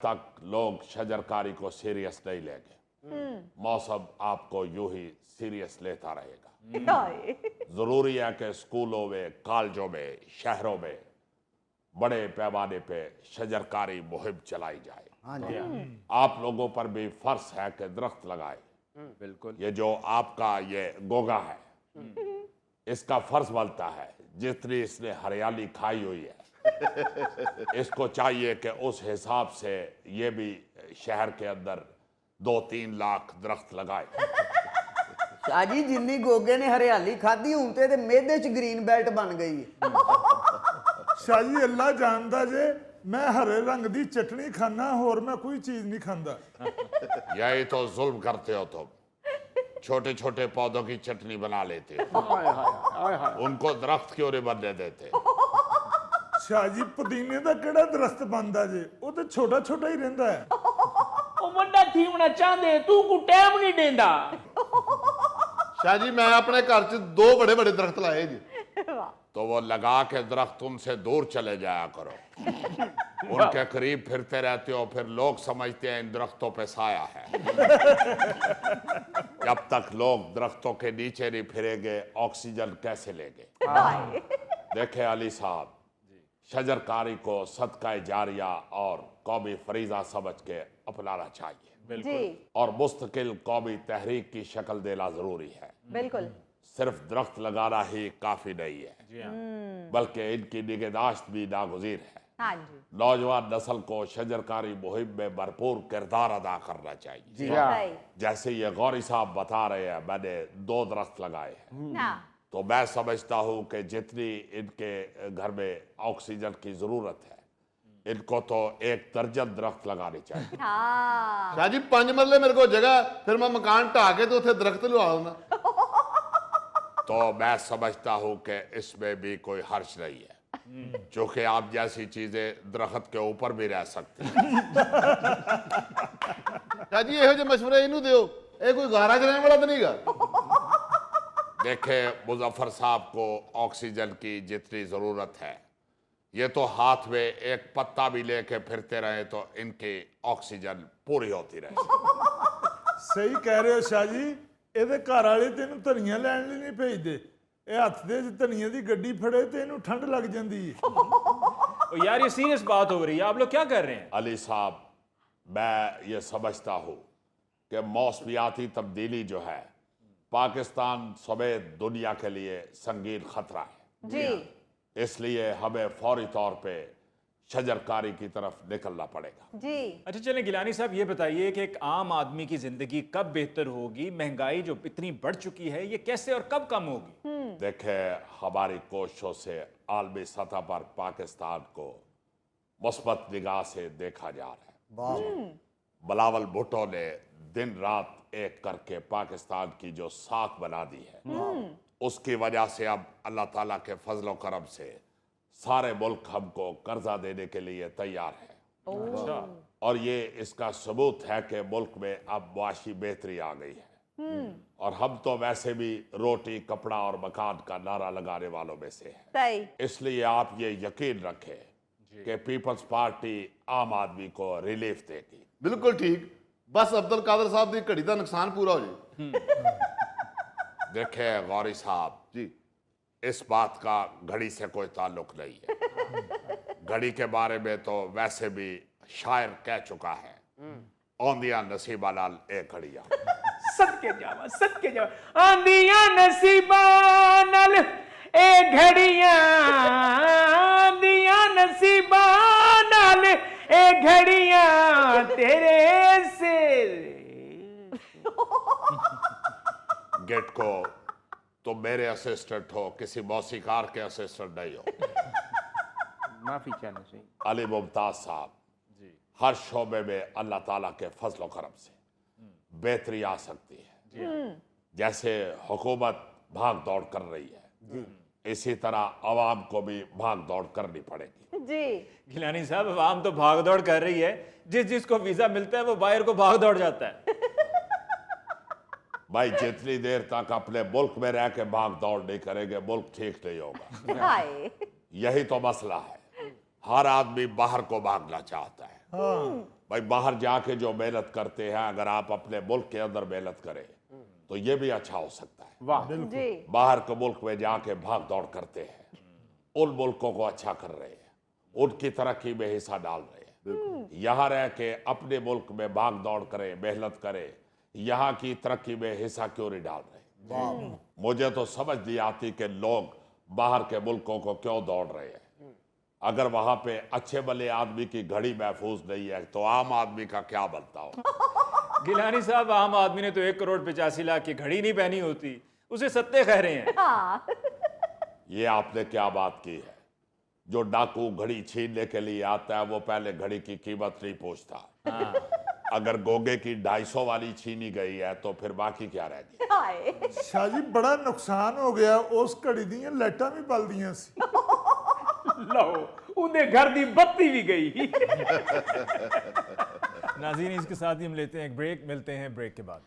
तक लोग शजरकारी को सीरियस नहीं लेंगे, मौसम आपको यूं ही सीरियस लेता रहेगा। जरूरी है कि स्कूलों में, कॉलेजों में, शहरों में बड़े पैमाने पे शजरकारी मुहिम चलाई जाए। आप लोगों पर भी फर्ज है कि दरख्त लगाए। बिल्कुल। ये जो आपका ये गोगा है, इसका फर्ज बनता है, जितनी इसने हरियाली खाई हुई है इसको चाहिए कि उस हिसाब से ये भी शहर के अंदर 2-3 लाख दरख्त लगाए। शाह जी जिन्नी गोगे ने हरियाली खाधी हूं ते मेदे च ग्रीन बेल्ट बन गई शाह जी अल्लाह जानदा जे मैं हरे रंग दी चटनी खाना और मैं कोई चीज नहीं खांदा। यही तो जुल्म करते हो तुम, छोटे छोटे पौधों की चटनी बना लेते हो, उनको दरख्त क्यों नहीं बनने देते? शाह जी पुदीने दा केड़ा दरख्त बनदा जे, वो तो छोटा छोटा ही रहंदा है। ओ वड्डा थीवना चाहंदे तू को टाइम नहीं देंदा। शाह जी मैं अपने घर च 2 बड़े बड़े दरख्त लाए जी। तो वो लगा के दरख्त उनसे दूर चले जाया करो, उनके करीब फिरते रहते हो, फिर लोग समझते हैं इन दरख्तों पे साया है। जब तक लोग दरख्तों के नीचे नहीं फिरेंगे ऑक्सीजन कैसे लेंगे? देखे अली साहब, शजरकारी को सदका जारिया और कौमी फरीजा समझ के अपनाना चाहिए जी और मुस्तकिल कौमी तहरीक की शक्ल देना जरूरी है। बिल्कुल। सिर्फ दरख्त लगाना ही काफी नहीं है, बल्कि इनकी निगहदाश्त भी नागुज़ीर है। हाँ जी नौजवान नस्ल को शजरकारी मुहिम में भरपूर किरदार अदा करना चाहिए। सही जैसे ये गौरी साहब बता रहे हैं, मैंने 2 दरख्त लगाए हैं, ना तो मैं समझता हूँ कि जितनी इनके घर में ऑक्सीजन की जरूरत है, इनको तो 1 दर्जन दरख्त लगाने चाहिए। हाँ शाह जी 5 मरले मेरे को जगह, फिर मैं मकान ढा के तो उसे दरख्त लगा दूंगा। तो मैं समझता हूँ कि इसमें भी कोई हर्ज नहीं है, क्योंकि आप जैसी चीजें दरख्त के ऊपर भी रह सकती हैं। शाह जी ਇਹੋ ਜਿਹੇ मशवरे इनू दियो, ये कोई गारा चलाने वाला तो नहीं गा। देखे मुजफ्फर साहब को ऑक्सीजन की जितनी जरूरत है, ये तो हाथ में एक पत्ता भी लेके फिरते रहे तो इनकी ऑक्सीजन पूरी होती रहे। सही कह रहे हो शाह जी, ਇਹਦੇ ਘਰ ਵਾਲੇ ਤੈਨੂੰ ਧਨੀਆਂ ਲੈਣ ਲਈ ਨਹੀਂ ਭੇਜਦੇ, ਇਹ ਹੱਥ ਦੇ ਵਿੱਚ ਧਨੀਆਂ ਦੀ ਗੱਡੀ ਫੜੇ ਤੇ ਇਹਨੂੰ ਠੰਡ ਲੱਗ ਜਾਂਦੀ ਹੈ। ओ यार ये सीरियस बात हो रही है, आप लोग क्या कर रहे हैं? अली साहब, मैं ये समझता हूँ कि मौसमियाती तब्दीली जो है पाकिस्तान समेत दुनिया के लिए संगीन खतरा है, जी इसलिए हमें फौरी तौर पे शजरकारी की तरफ निकलना पड़ेगा। जी अच्छा चलें गिलानी साहब, ये बताइए कि एक आम आदमी की जिंदगी कब बेहतर होगी? महंगाई जो इतनी बढ़ चुकी है, ये कैसे और कब कम होगी? देखे हमारी कोशिशों से आलमी सतह पर पाकिस्तान को मुस्बत निगाह से देखा जा रहा है। बिलावल भुट्टो ने दिन रात एक करके पाकिस्तान की जो साख बना दी है, उसकी वजह से अब अल्लाह ताला के फजलो करम से सारे मुल्क हमको कर्जा देने के लिए तैयार है। और ये इसका सबूत है कि मुल्क में अब मुआशी बेहतरी आ गई है, और हम तो वैसे भी रोटी, कपड़ा और मकान का नारा लगाने वालों में से है। सही इसलिए आप ये यकीन रखें कि पीपल्स पार्टी आम आदमी को रिलीफ देगी। बिल्कुल ठीक, बस अब्दुल कादर साहब की घड़ी का नुकसान पूरा हो जाए। देखे गौरी साहब जी इस बात का घड़ी से कोई ताल्लुक नहीं है। घड़ी के बारे में तो वैसे भी शायर कह चुका है, औंदिया नसीबा लाल ए घड़िया। सदके जावा आंदियां नसीबा नाल ए घड़ियां, आंदियां नसीबा नाल ए घड़ियां तेरे से। गेट को तुम मेरे असिस्टेंट हो, किसी मौसीकार के असिस्टेंट नहीं हो। माफी चाहना चाहिए। अली मुमताज साहब, हर शोबे में अल्लाह ताला के फजल करम से बेहतरी आ सकती है। जैसे हुकूमत भाग दौड़ कर रही है, इसी तरह आवाम को भी भाग दौड़ करनी पड़ेगी। जी गिलानी साहब, आवाम तो भाग दौड़ कर रही है, जिसको वीजा मिलता है वो बाहर को भाग दौड़ जाता है। भाई जितनी देर तक अपने मुल्क में रह के भाग दौड़ नहीं करेंगे, मुल्क ठीक नहीं होगा। हाय यही तो मसला है, हर आदमी बाहर को भागना चाहता है। भाई बाहर जाके जो मेहनत करते हैं, अगर आप अपने मुल्क के अंदर मेहनत करें तो ये भी अच्छा हो सकता है। वाह, जी बाहर के मुल्क में जाके भाग दौड़ करते हैं, उन मुल्कों को अच्छा कर रहे हैं, उनकी तरक्की में हिस्सा डाल रहे हैं। यहाँ रह के अपने मुल्क में भाग दौड़ करें, मेहनत करें, यहाँ की तरक्की में हिस्सा क्यों नहीं डाल रहे? मुझे तो समझ नहीं आती कि लोग बाहर के मुल्कों को क्यों दौड़ रहे हैं। अगर वहां पे अच्छे भले आदमी की घड़ी महफूज नहीं है तो आम आदमी का क्या बनता हो? गिलानी साहब, आम आदमी ने तो 1,85,00,000 की घड़ी नहीं पहनी होती, उसे सत्ते कह रहे हैं। हाँ ये आपने क्या बात की है? जो डाकू घड़ी छीनने के लिए आता है वो पहले घड़ी की कीमत नहीं पूछता। अगर गोगे की 250 वाली छीनी गई है तो फिर बाकी क्या रह गया? हाय शाह जी बड़ा नुकसान हो गया, उस घड़ी ਦੀਆਂ ਲਾਈਟਾਂ ਵੀ ਬਲਦੀਆਂ ਸੀ। लो, उन्हें घर दी बत्ती भी गई। नाज़रीन, इसके साथ ही हम लेते हैं एक ब्रेक, मिलते हैं ब्रेक के बाद।